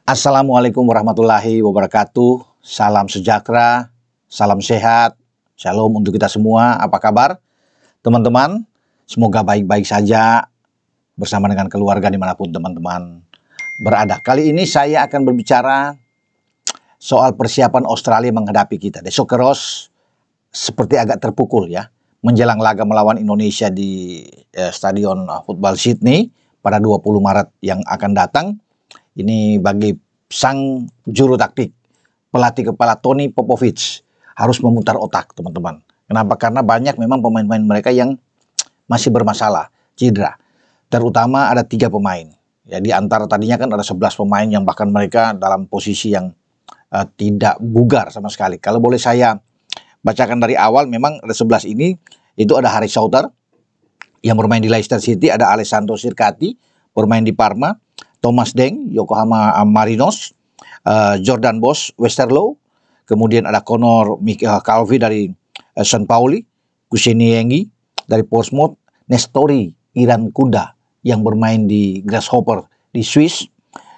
Assalamualaikum warahmatullahi wabarakatuh. Salam sejahtera, salam sehat, shalom untuk kita semua. Apa kabar teman-teman? Semoga baik-baik saja bersama dengan keluarga dimanapun teman-teman berada. Kali ini saya akan berbicara soal persiapan Australia menghadapi kita. The Socceroos seperti agak terpukul ya, menjelang laga melawan Indonesia di Stadion Football Sydney pada 20 Maret yang akan datang. Ini bagi sang juru taktik, pelatih kepala Tony Popovich harus memutar otak teman-teman. Kenapa? Karena banyak memang pemain-pemain mereka yang masih bermasalah, cedera. Terutama ada 3 pemain. Ya, di antara tadinya kan ada 11 pemain yang bahkan mereka dalam posisi yang tidak bugar sama sekali. Kalau boleh saya bacakan dari awal, memang ada 11 ini, itu ada Harry Souttar yang bermain di Leicester City, ada Alessandro Sirkati bermain di Parma, Thomas Deng, Yokohama Marinos, Jordan Bosch, Westerlo, kemudian ada Connor Calvi dari San Pauli, Kuseniyengi dari Portsmouth, Nestori Iran Kuda yang bermain di Grasshopper di Swiss,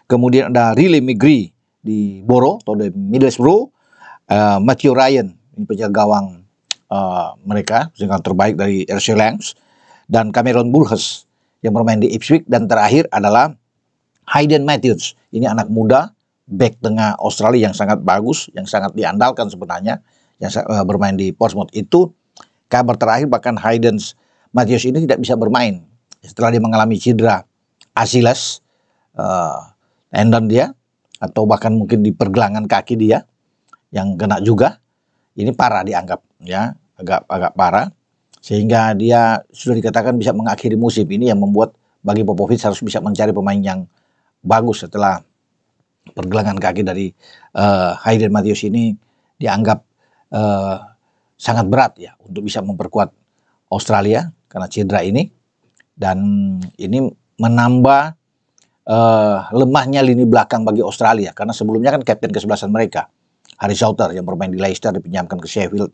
kemudian ada Riley Migri di Borough atau di Middlesbrough, Matthew Ryan, ini penjaga gawang mereka, penjaga terbaik dari RC Lens, dan Cameron Burgess yang bermain di Ipswich, dan terakhir adalah Hayden Matthews. Ini anak muda, bek tengah Australia yang sangat bagus, yang sangat diandalkan sebenarnya, yang bermain di Portsmouth. Itu kabar terakhir, bahkan Hayden Matthews ini tidak bisa bermain setelah dia mengalami cedera Achilles, tendon dia, atau bahkan mungkin di pergelangan kaki dia yang kena juga. Ini parah dianggap ya, agak parah, sehingga dia sudah dikatakan bisa mengakhiri musim ini, yang membuat bagi Popovich harus bisa mencari pemain yang bagus setelah pergelangan kaki dari Hayden Matthews ini dianggap sangat berat ya untuk bisa memperkuat Australia karena cedera ini, dan ini menambah lemahnya lini belakang bagi Australia, karena sebelumnya kan kapten kesebelasan mereka Harry Souttar yang bermain di Leicester dipinjamkan ke Sheffield,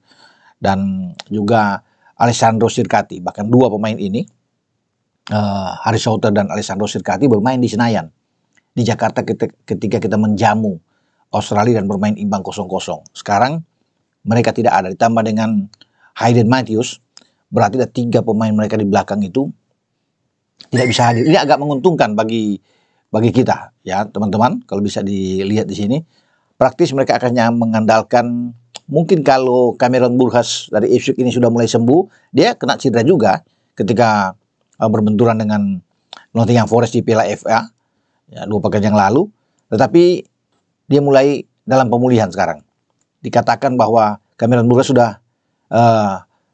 dan juga Alessandro Sirkati. Bahkan 2 pemain ini, Harry Souttar dan Alessandro Sirkati, bermain di Senayan di Jakarta ketika kita menjamu Australia dan bermain imbang 0-0. Sekarang mereka tidak ada, ditambah dengan Hayden Matthews, berarti ada 3 pemain mereka di belakang itu tidak bisa hadir. Ini agak menguntungkan bagi kita ya teman-teman. Kalau bisa dilihat di sini, praktis mereka akan mengandalkan, mungkin kalau Cameron Burgess dari Ipswich ini sudah mulai sembuh, dia kena cedera juga ketika berbenturan dengan Nottingham Forest di Piala FA ya, 2 pekan yang lalu, tetapi dia mulai dalam pemulihan sekarang. Dikatakan bahwa Cameron Burgess sudah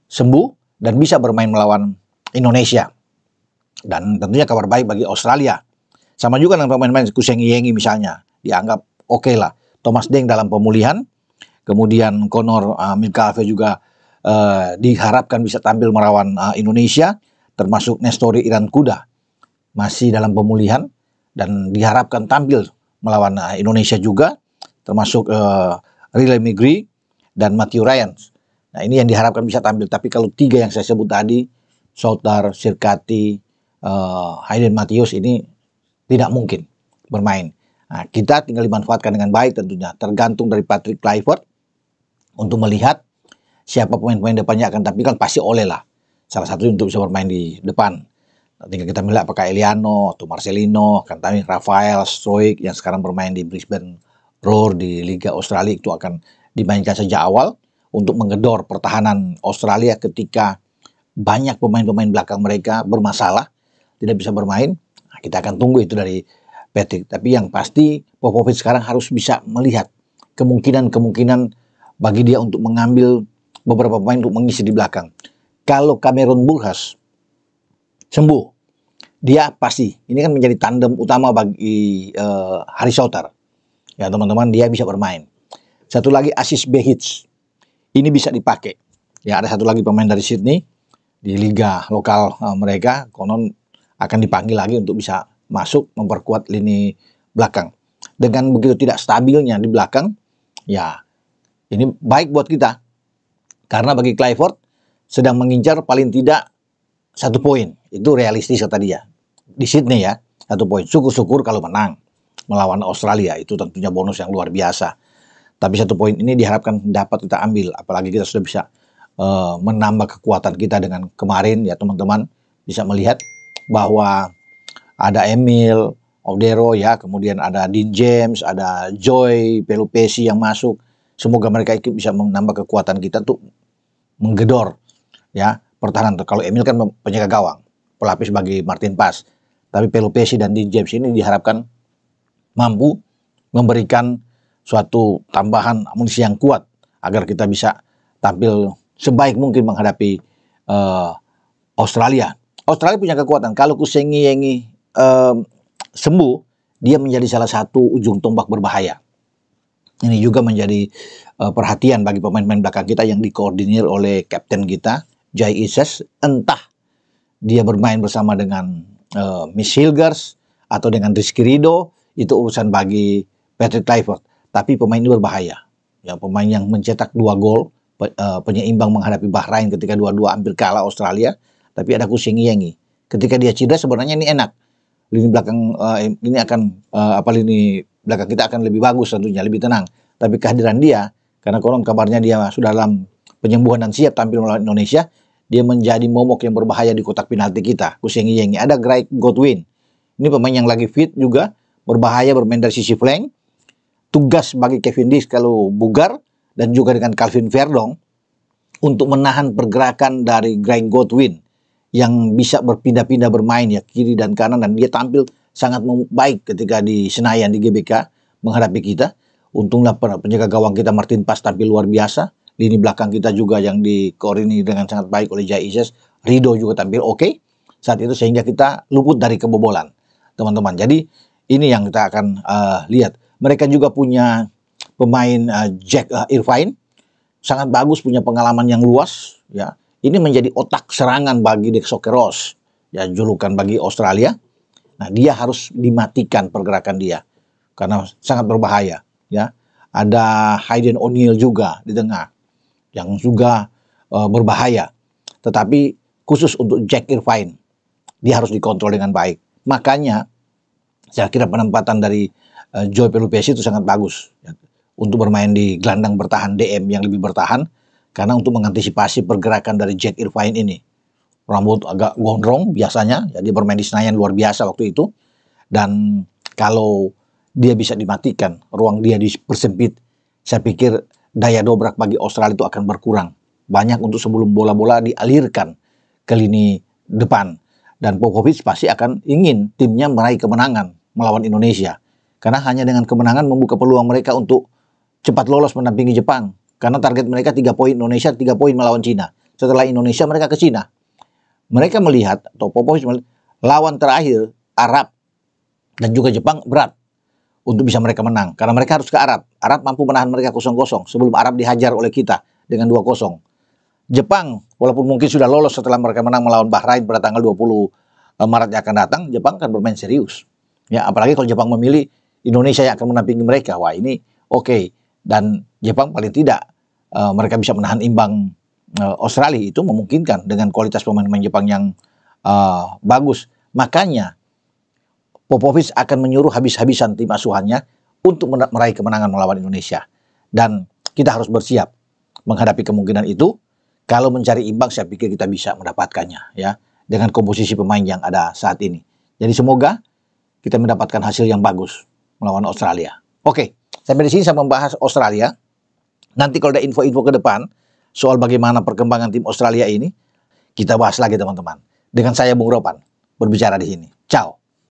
sembuh dan bisa bermain melawan Indonesia, dan tentunya kabar baik bagi Australia. Sama juga dengan pemain-pemain Kuseniyengi misalnya, dianggap oke lah. Thomas Deng dalam pemulihan, kemudian Connor Calvi juga diharapkan bisa tampil melawan Indonesia, termasuk Nestori Iran Kuda masih dalam pemulihan dan diharapkan tampil melawan Indonesia juga, termasuk Riley Migri dan Matthew Ryan. Nah, ini yang diharapkan bisa tampil. Tapi kalau 3 yang saya sebut tadi, Souttar, Sirkati, Hayden Matthews, ini tidak mungkin bermain. Nah, kita tinggal dimanfaatkan dengan baik tentunya. Tergantung dari Patrick Kluivert untuk melihat siapa pemain-pemain depannya akan tampilkan. Pasti Ole lah salah satu untuk bisa bermain di depan. Tinggal kita melihat apakah Eliano atau Marcelino, Kantami, Rafael Stroik yang sekarang bermain di Brisbane Roar di Liga Australia itu akan dimainkan sejak awal untuk menggedor pertahanan Australia ketika banyak pemain-pemain belakang mereka bermasalah, tidak bisa bermain. Nah, kita akan tunggu itu dari Patrick. Tapi yang pasti Popovich sekarang harus bisa melihat kemungkinan-kemungkinan bagi dia untuk mengambil beberapa pemain untuk mengisi di belakang. Kalau Cameron Burgess sembuh, dia pasti, ini kan menjadi tandem utama bagi Harry Souttar. Ya teman-teman, dia bisa bermain. Satu lagi Aziz Behich, ini bisa dipakai. Ya, ada satu lagi pemain dari Sydney di liga lokal mereka, konon akan dipanggil lagi untuk bisa masuk memperkuat lini belakang. Dengan begitu tidak stabilnya di belakang, ya ini baik buat kita. Karena bagi Kluivert sedang mengincar paling tidak 1 poin. Itu realistis kata dia. Di Sydney ya, 1 poin. Syukur-syukur kalau menang. melawan Australia. Itu tentunya bonus yang luar biasa. Tapi satu poin ini diharapkan dapat kita ambil, apalagi kita sudah bisa menambah kekuatan kita dengan kemarin ya teman-teman. Bisa melihat bahwa ada Emil Odero ya, kemudian ada Dean James, ada Joy Pelupesi yang masuk. Semoga mereka bisa menambah kekuatan kita untuk menggedor ya pertahanan. Kalau Emil kan penjaga gawang, pelapis bagi Martin Paes. Tapi Pelupesi dan Dean James ini diharapkan mampu memberikan suatu tambahan amunisi yang kuat agar kita bisa tampil sebaik mungkin menghadapi Australia. Australia punya kekuatan. Kalau Kusengi Yengi sembuh, dia menjadi salah satu ujung tombak berbahaya. Ini juga menjadi perhatian bagi pemain-pemain belakang kita yang dikoordinir oleh kapten kita, Jai Ises. Entah dia bermain bersama dengan Miss Hilgers atau dengan Rizky Ridho, itu urusan bagi Patrick Kluivert. Tapi pemain ini berbahaya. Ya, pemain yang mencetak 2 gol, penyeimbang menghadapi Bahrain ketika 2-2 hampir kalah Australia. Tapi ada Kusengi Yengi. Ketika dia cedera sebenarnya ini enak. Lini belakang ini akan lini belakang kita akan lebih bagus tentunya, lebih tenang. Tapi kehadiran dia, karena konon kabarnya dia sudah dalam penyembuhan dan siap tampil melawan Indonesia, dia menjadi momok yang berbahaya di kotak penalti kita. Kusengi Yengi. Ada Greg Godwin. Ini pemain yang lagi fit juga, berbahaya bermain dari sisi flank. Tugas bagi Kevin Dix kalau bugar dan juga dengan Calvin Verdong untuk menahan pergerakan dari Greg Godwin yang bisa berpindah-pindah bermain ya kiri dan kanan, dan dia tampil sangat baik ketika di Senayan di GBK menghadapi kita. Untunglah penjaga gawang kita Martin Paes tampil luar biasa. Lini belakang kita juga yang dikoordinir dengan sangat baik oleh Jai Ises. Ridho juga tampil oke saat itu sehingga kita luput dari kebobolan, teman-teman. Jadi ini yang kita akan lihat. Mereka juga punya pemain Jack Irvine, sangat bagus, punya pengalaman yang luas ya. Ini menjadi otak serangan bagi Dick Sokeros, ya julukan bagi Australia. Nah, dia harus dimatikan pergerakan dia karena sangat berbahaya, ya. Ada Hayden O'Neill juga di tengah yang juga berbahaya. Tetapi khusus untuk Jack Irvine, dia harus dikontrol dengan baik. Makanya saya kira penempatan dari Joy Pelupesi itu sangat bagus ya, untuk bermain di gelandang bertahan DM yang lebih bertahan. Karena untuk mengantisipasi pergerakan dari Jack Irvine ini. Rambut agak gondrong biasanya, ya dia bermain di Senayan luar biasa waktu itu. Dan kalau dia bisa dimatikan, ruang dia dipersempit, saya pikir daya dobrak bagi Australia itu akan berkurang. Banyak untuk sebelum bola-bola dialirkan ke lini depan. Dan Popovic pasti akan ingin timnya meraih kemenangan melawan Indonesia. Karena hanya dengan kemenangan membuka peluang mereka untuk cepat lolos mendampingi Jepang. Karena target mereka 3 poin, Indonesia 3 poin melawan Cina. Setelah Indonesia mereka ke Cina. Mereka melihat, atau Popovic melihat, lawan terakhir Arab dan juga Jepang berat untuk bisa mereka menang. Karena mereka harus ke Arab. Arab mampu menahan mereka 0-0 sebelum Arab dihajar oleh kita dengan 2-0. Jepang, walaupun mungkin sudah lolos setelah mereka menang melawan Bahrain pada tanggal 20 Maret yang akan datang, Jepang akan bermain serius. Ya, apalagi kalau Jepang memilih Indonesia yang akan menampingi mereka. Wah, ini oke. Dan Jepang paling tidak mereka bisa menahan imbang Australia, itu memungkinkan dengan kualitas pemain-pemain Jepang yang bagus. Makanya Popovic akan menyuruh habis-habisan tim asuhannya untuk meraih kemenangan melawan Indonesia. Dan kita harus bersiap menghadapi kemungkinan itu. Kalau mencari imbang, saya pikir kita bisa mendapatkannya ya dengan komposisi pemain yang ada saat ini. Jadi semoga kita mendapatkan hasil yang bagus melawan Australia. Oke, sampai di sini saya membahas Australia. Nanti kalau ada info-info ke depan soal bagaimana perkembangan tim Australia ini, kita bahas lagi teman-teman. Dengan saya Bung Ropan berbicara di sini. Ciao.